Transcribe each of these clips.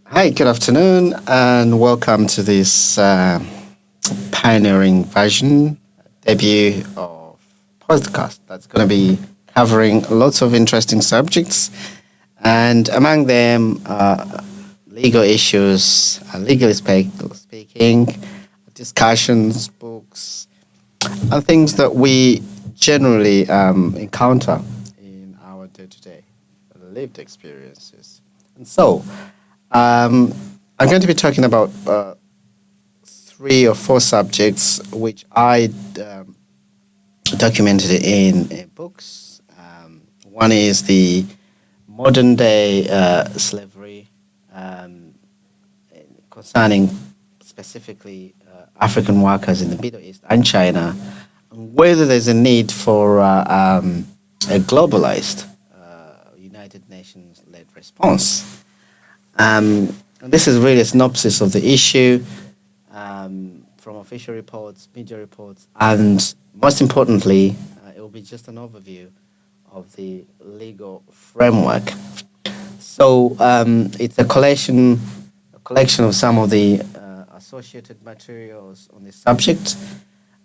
Hi, good afternoon, and welcome to this pioneering version debut of podcast that's going to be covering lots of interesting subjects, and among them, legal issues, speaking, discussions, books, and things that we generally encounter in our day-to-day lived experiences. And so, I'm going to be talking about three or four subjects which I documented in books. One is the modern day slavery, um, concerning specifically African workers in the Middle East and China, and whether there's a need for a globalized United Nations led response. This is really a synopsis of the issue from official reports, media reports, and most importantly, it will be just an overview of the legal framework. So it's a collection of some of the associated materials on this subject.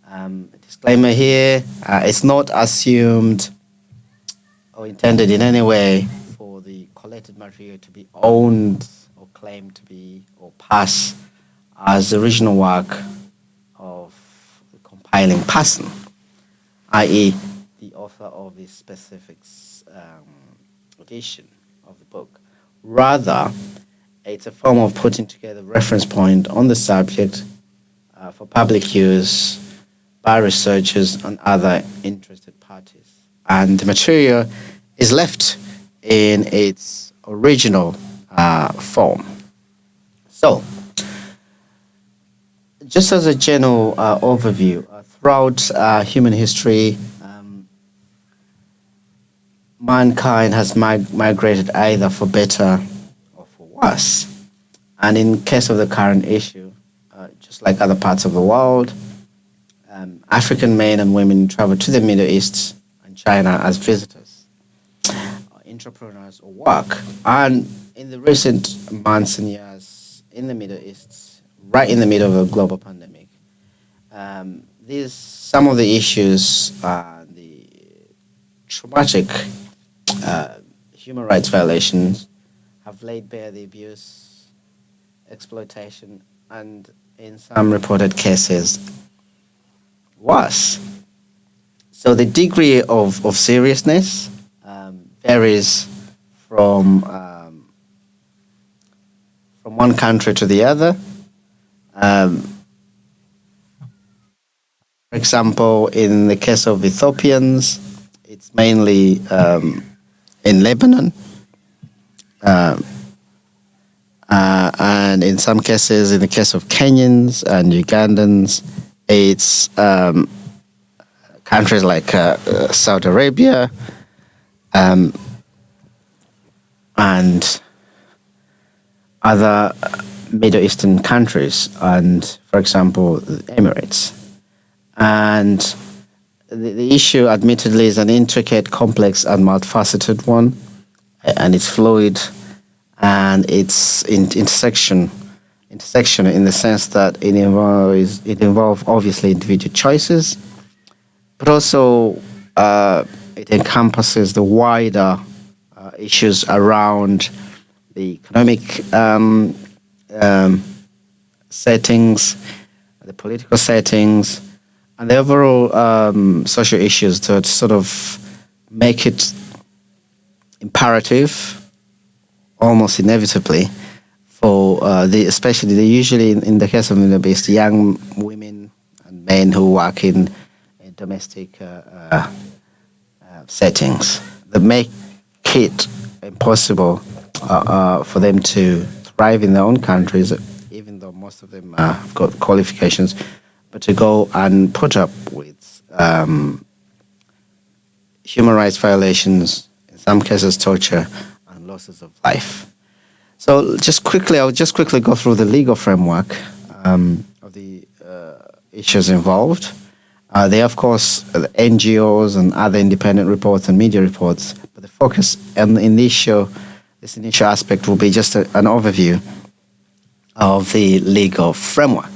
A disclaimer here: it's not assumed or intended in any way for the collected material to be owned or claimed to be or pass as the original work of the compiling person, i.e., the author of the specific edition of the book. Rather, it's a form of putting together a reference point on the subject for public use by researchers and other interested parties. And the material is left in its original form. So, just as a general overview, throughout human history, mankind has migrated either for better or for worse. And in case of the current issue, just like other parts of the world, African men and women travel to the Middle East and China as visitors, entrepreneurs, or work. And in the recent months and years in the Middle East, right in the middle of a global pandemic, these some of the issues, the traumatic human rights violations, have laid bare the abuse, exploitation, and in some reported cases, worse. So the degree of seriousness varies from one country to the other. For example, in the case of Ethiopians, it's mainly in Lebanon, and in some cases, in the case of Kenyans and Ugandans, it's countries like Saudi Arabia, and other Middle Eastern countries, and for example, the Emirates. And the issue, admittedly, is an intricate, complex, and multifaceted one, and it's fluid, and it's intersection in the sense that it involves obviously individual choices, but also it encompasses the wider issues around the economic settings, the political settings, and the overall social issues that sort of make it imperative, almost inevitably, for especially usually in the case of Middle East, young women and men who work in domestic settings that make it impossible for them to thrive in their own countries, even though most of them have got qualifications, but to go and put up with human rights violations, in some cases torture, and losses of life. So I'll just quickly go through the legal framework of the issues involved. There are, of course, the NGOs and other independent reports and media reports, but the focus in this initial aspect will be just an overview of the legal framework.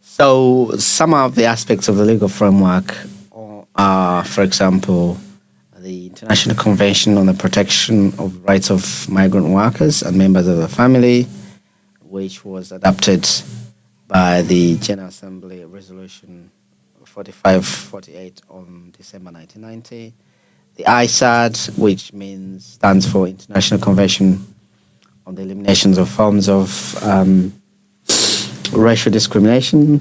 So some of the aspects of the legal framework are, for example, the International Convention on the Protection of Rights of Migrant Workers and Members of the Family, which was adopted by the General Assembly Resolution 4548 on December 1990. The ISAD, which stands for International Convention on the Elimination of Forms of Racial Discrimination,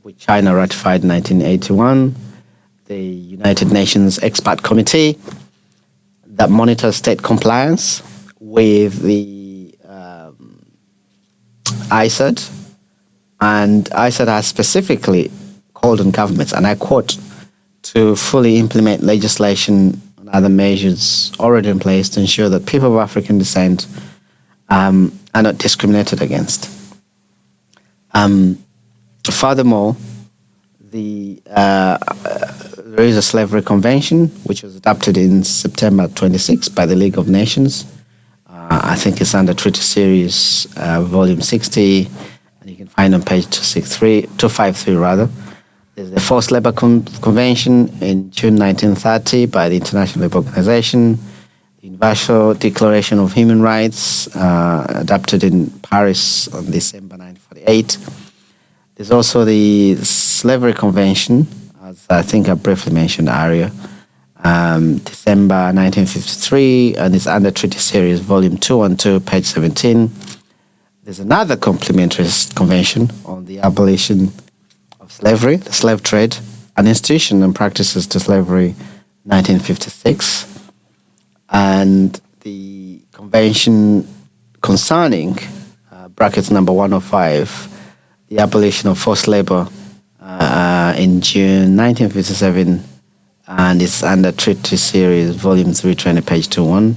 which China ratified in 1981. The United Nations Expert Committee that monitors state compliance with the ISAD. And ISAD has specifically called on governments, and I quote, to fully implement legislation and other measures already in place to ensure that people of African descent are not discriminated against. Furthermore, there is a slavery convention which was adopted in September 26 by the League of Nations. I think it's under Treaty Series Volume 60, and you can find on page 253 rather. There's the Forced Labor Convention in June 1930 by the International Labour Organization. The Universal Declaration of Human Rights, adopted in Paris on December 1948. There's also the Slavery Convention, as I think I briefly mentioned earlier, December 1953, and it's under Treaty Series Volume 212, page 17. There's another complementary convention on the abolition of slavery, the slave trade, and institution and practices to slavery, 1956. And the convention concerning, brackets number 105, the abolition of forced labor in June 1957, and it's under Treaty Series Volume 320, page 21.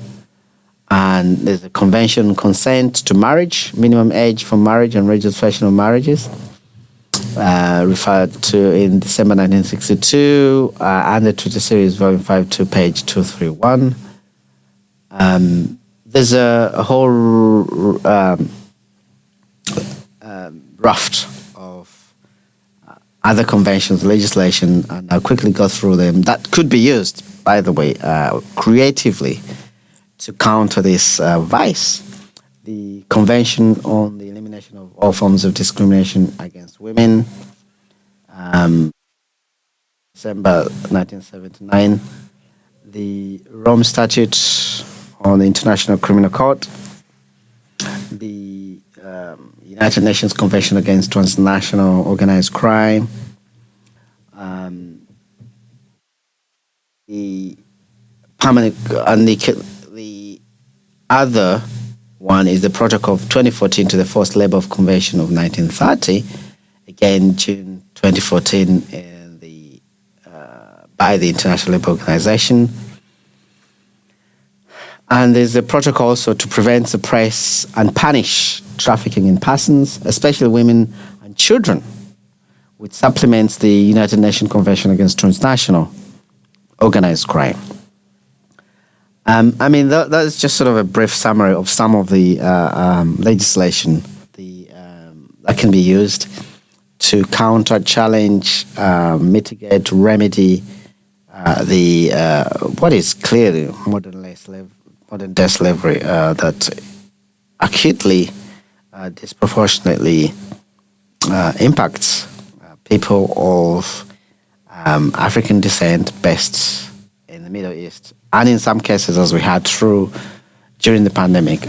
And there's a convention on consent to marriage, minimum age for marriage and registration of marriages, referred to in December 1962, under Treaty Series Volume 52, page 231. There's a whole raft of other conventions, legislation, and I'll quickly go through them that could be used, by the way, creatively to counter this vice. The Convention on the Elimination of All Forms of Discrimination Against Women, December 1979. The Rome Statute on the International Criminal Court, the United Nations Convention Against Transnational Organized Crime, the permanent, and the other one is the Protocol of 2014 to the Forced Labor Convention of 1930, again June 2014, in by the International Labour Organization. And there's a protocol also to prevent, suppress, and punish trafficking in persons, especially women and children, which supplements the United Nations Convention Against Transnational Organized Crime. That's just sort of a brief summary of some of the legislation that can be used to counter, challenge, mitigate, remedy what is clearly modern day slavery that acutely, disproportionately impacts people of African descent based in the Middle East, and in some cases, as we had during the pandemic,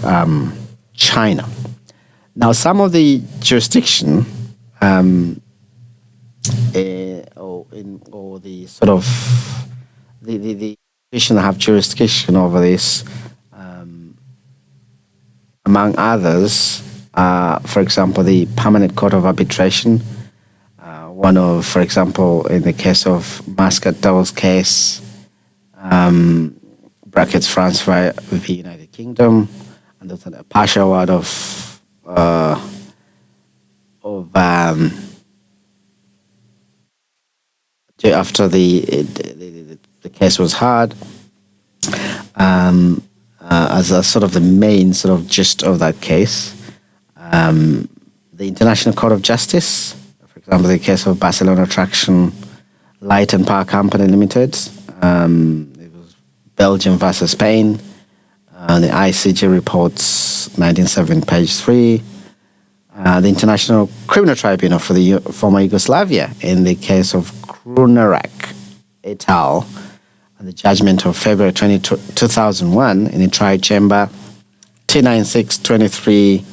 China. Now, some of the jurisdiction or the sort of the jurisdiction that have jurisdiction over this, among others, for example, the Permanent Court of Arbitration. For example, in the case of Muscat Dowell's case, brackets France v United Kingdom, and there's a partial word after the case was heard, as a sort of the main sort of gist of that case. the International Court of Justice, for example, the case of Barcelona Traction Light and Power Company Limited. It was Belgium versus Spain. The ICJ reports 1970, page 3. The International Criminal Tribunal for the former Yugoslavia in the case of Krunerak et al. And the judgment of February 2001 in the tri-chamber T9623.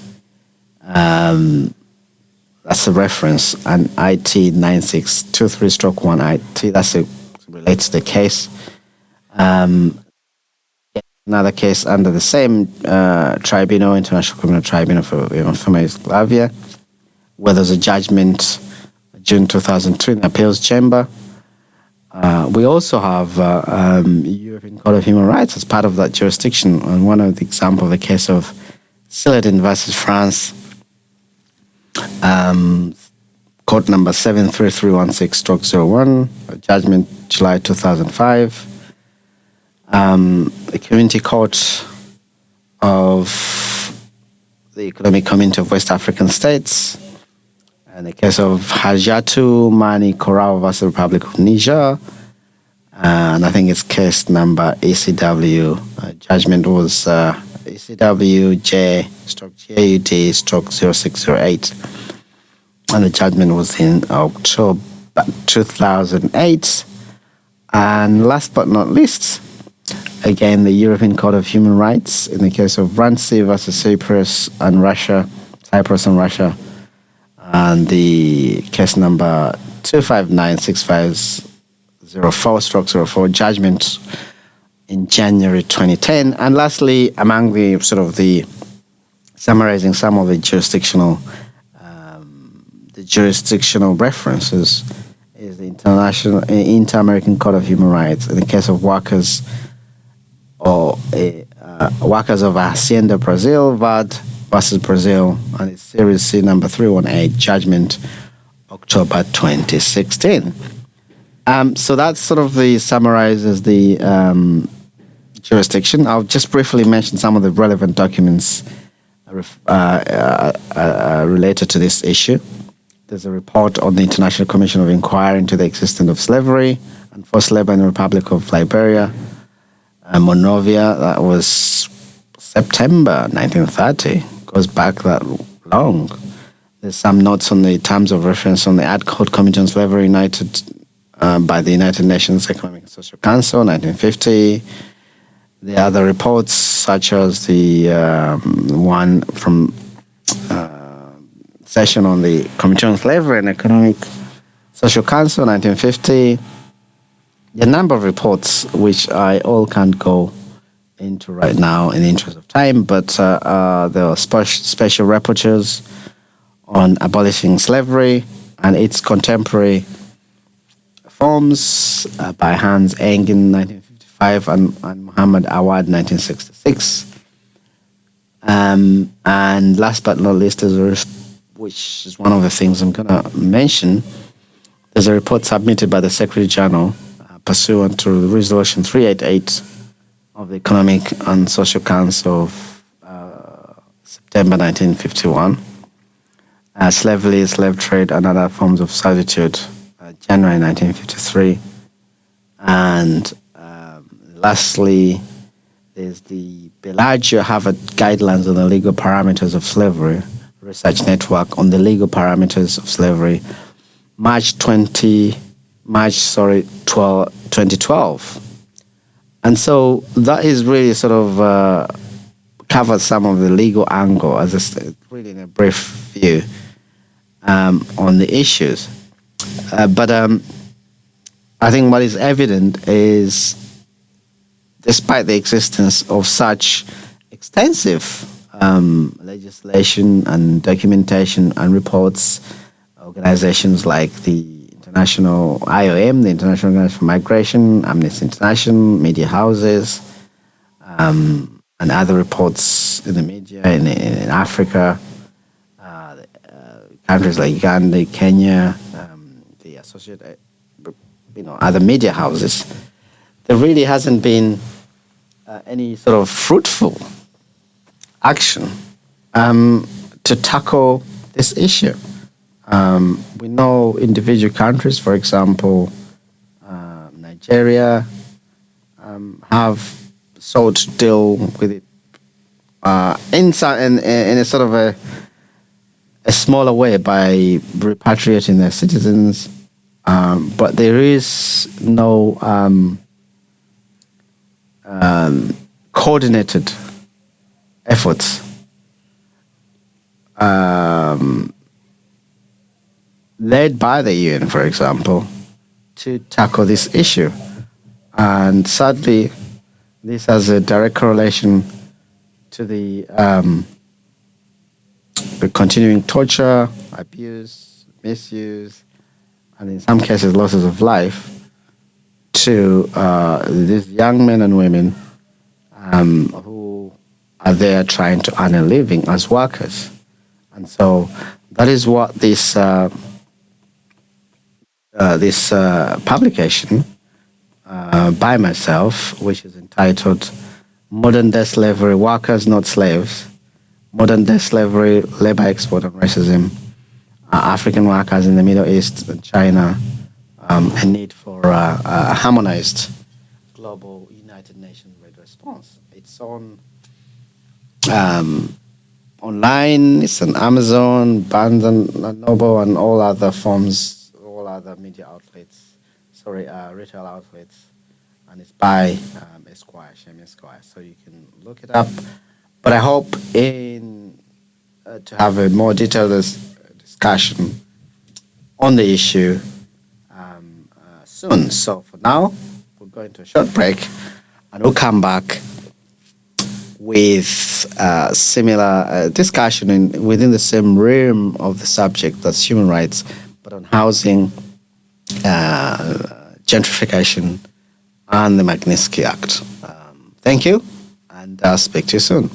That's a reference, and IT 9623/1 IT. Relates to the case. Another case under the same tribunal, International Criminal Tribunal for former Yugoslavia, where there's a judgment June 2002 in the appeals chamber. We also have European Court of Human Rights as part of that jurisdiction. And one of the examples, the case of Siladin versus France, court number 73316/01, judgment July 2005. The Community Court of the Economic Community of West African States, and the case of Hajatu Mani Korao versus Republic of Niger, and I think it's case number ECW. Judgment was ECWJ/JUD/0608, and the judgment was in October 2008. And last but not least, again, the European Court of Human Rights in the case of Ranci versus Cyprus and Russia, and the case number 2596504/04, judgment in January 2010. And lastly, among the summarizing some of the jurisdictional references is the Inter-American Court of Human Rights in the case of workers of Hacienda Brazil, VAD versus Brazil, and it's Series C number 318, judgment October 2016. So that summarizes the jurisdiction. I'll just briefly mention some of the relevant documents related to this issue. There's a report on the International Commission of Inquiry into the existence of slavery and forced labor in the Republic of Liberia, Monrovia. That was September 1930. Goes back that long. There's some notes on the terms of reference on the Ad Hoc Committee on Slavery by the United Nations Economic and Social Council, 1950. The other reports, such as the one from session on the Committee on Slavery and Economic Social Council, 1950. The number of reports, which I all can't go into right now in the interest of time, but there are special rapporteurs on abolishing slavery and its contemporary forms by Hans Engen, 1955, and Muhammad Awad, 1966. And last but not least, which is one of the things I'm going to mention, there's a report submitted by the Secretary General pursuant to Resolution 388 of the Economic and Social Council of September 1951, slavery, slave trade, and other forms of servitude, January 1953. And lastly, there's the Bellagio Harvard Guidelines on the Legal Parameters of Slavery Research Network on the Legal Parameters of Slavery, March 2012. And so that is really covers some of the legal angle, as I said, really in a brief view on the issues. But I think what is evident is, despite the existence of such extensive legislation and documentation and reports, organizations like the International IOM, the International Organization for Migration, Amnesty International, media houses, and other reports in the media in Africa, countries like Uganda, Kenya, the associated, other media houses, there really hasn't been any fruitful action to to tackle this issue. We know individual countries, for example, Nigeria, have sought to deal with it in a sort of a smaller way by repatriating their citizens. But there is no coordinated efforts led by the UN, for example, to tackle this issue. And sadly, this has a direct correlation to the continuing torture, abuse, misuse, and in some cases losses of life to these young men and women who are there trying to earn a living as workers. And so that is what this publication by myself, which is entitled Modern Day Slavery, Workers Not Slaves, Modern Day Slavery, Labor Export and Racism, African Workers in the Middle East and China, a need for a harmonized global United Nations response. It's on online, it's on Amazon, Barnes and Noble, and all other media outlets, retail outlets, and it's by Shem Esquire, so you can look it up. But I hope to have a more detailed discussion on the issue soon. So for now, we're going to a short break, and we'll come back with similar discussion within the same realm of the subject, that's human rights, but on housing, gentrification, and the Magnitsky Act. Thank you, and I'll speak to you soon.